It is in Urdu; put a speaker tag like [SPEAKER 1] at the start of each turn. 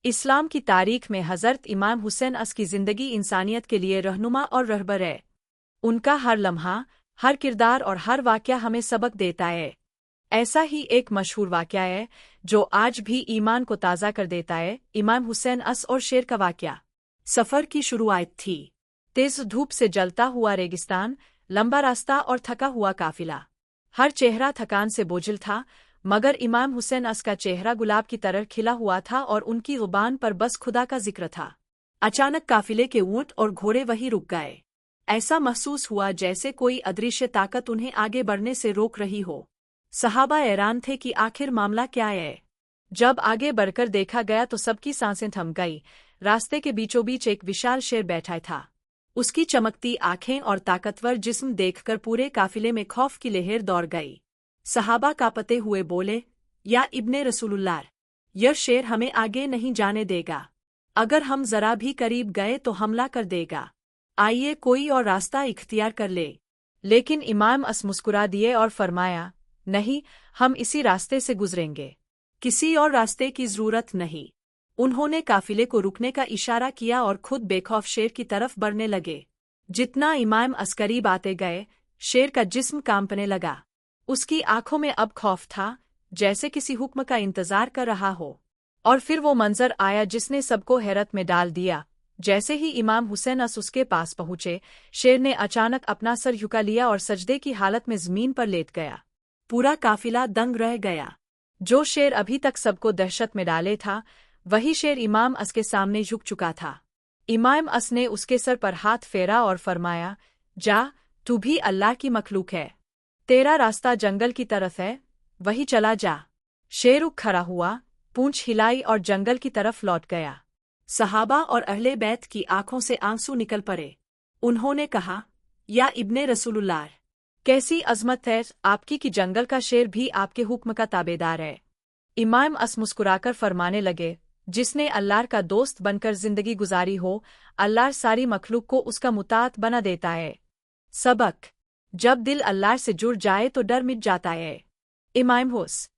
[SPEAKER 1] اسلام کی تاریخ میں حضرت امام حسین اس کی زندگی انسانیت کے لیے رہنما اور رہبر ہے۔ ان کا ہر لمحہ، ہر کردار اور ہر واقعہ ہمیں سبق دیتا ہے۔ ایسا ہی ایک مشہور واقعہ ہے جو آج بھی ایمان کو تازہ کر دیتا ہے، امام حسین اس اور شیر کا واقعہ۔ سفر کی شروعات تھی۔ تیز دھوپ سے جلتا ہوا ریگستان، لمبا راستہ اور تھکا ہوا قافلہ۔ ہر چہرہ تھکان سے بوجھل تھا، مگر امام حسین اس کا چہرہ گلاب کی طرح کھلا ہوا تھا اور ان کی زبان پر بس خدا کا ذکر تھا۔ اچانک قافلے کے اونٹ اور گھوڑے وہیں رک گئے۔ ایسا محسوس ہوا جیسے کوئی ادریشہ طاقت انہیں آگے بڑھنے سے روک رہی ہو۔ صحابہ حیران تھے کہ آخر معاملہ کیا ہے۔ جب آگے بڑھ کر دیکھا گیا تو سب کی سانسیں تھم گئی۔ راستے کے بیچوں بیچ ایک وشال شیر بیٹھا تھا۔ اس کی چمکتی آنکھیں اور طاقتور جسم دیکھ کر پورے قافلے میں خوف کی لہر دوڑ گئی۔ صحابہ کانپتے ہوئے بولے، یا ابن رسول اللہ، یہ شیر ہمیں آگے نہیں جانے دے گا۔ اگر ہم ذرا بھی قریب گئے تو حملہ کر دے گا۔ آئیے کوئی اور راستہ اختیار کر لے۔ لیکن امام اس مسکرا دیے اور فرمایا، نہیں، ہم اسی راستے سے گزریں گے۔ کسی اور راستے کی ضرورت نہیں۔ انہوں نے قافلے کو رکنے کا اشارہ کیا اور خود بے خوف شیر کی طرف بڑھنے لگے۔ جتنا امام اس قریب آتے گئے، شیر کا جسم کانپنے لگا۔ اس کی آنکھوں میں اب خوف تھا، جیسے کسی حکم کا انتظار کر رہا ہو۔ اور پھر وہ منظر آیا جس نے سب کو حیرت میں ڈال دیا۔ جیسے ہی امام حسین اس کے پاس پہنچے، شیر نے اچانک اپنا سر جھکا لیا اور سجدے کی حالت میں زمین پر لیٹ گیا۔ پورا قافلہ دنگ رہ گیا۔ جو شیر ابھی تک سب کو دہشت میں ڈالے تھا، وہی شیر امام اس کے سامنے جھک چکا تھا۔ امام اس نے اس کے سر پر ہاتھ پھیرا اور فرمایا، جا، تو بھی اللہ کی مخلوق ہے۔ تیرا راستہ جنگل کی طرف ہے، وہی چلا جا۔ شیر اٹھ کھڑا ہوا، پونچھ ہلائی اور جنگل کی طرف لوٹ گیا۔ صحابہ اور اہل بیت کی آنکھوں سے آنسو نکل پڑے۔ انہوں نے کہا، یا ابن رسول اللہ، کیسی عظمت ہے آپ کی کہ جنگل کا شیر بھی آپ کے حکم کا تابعدار ہے۔ امام اس مسکرا کر فرمانے لگے، جس نے اللہ کا دوست بن کر زندگی گزاری ہو، اللہ ساری مخلوق کو اس کا مطاعت بنا دیتا ہے۔ سبق: جب دل اللہ سے جڑ جائے تو ڈر مٹ جاتا ہے۔ امام حسین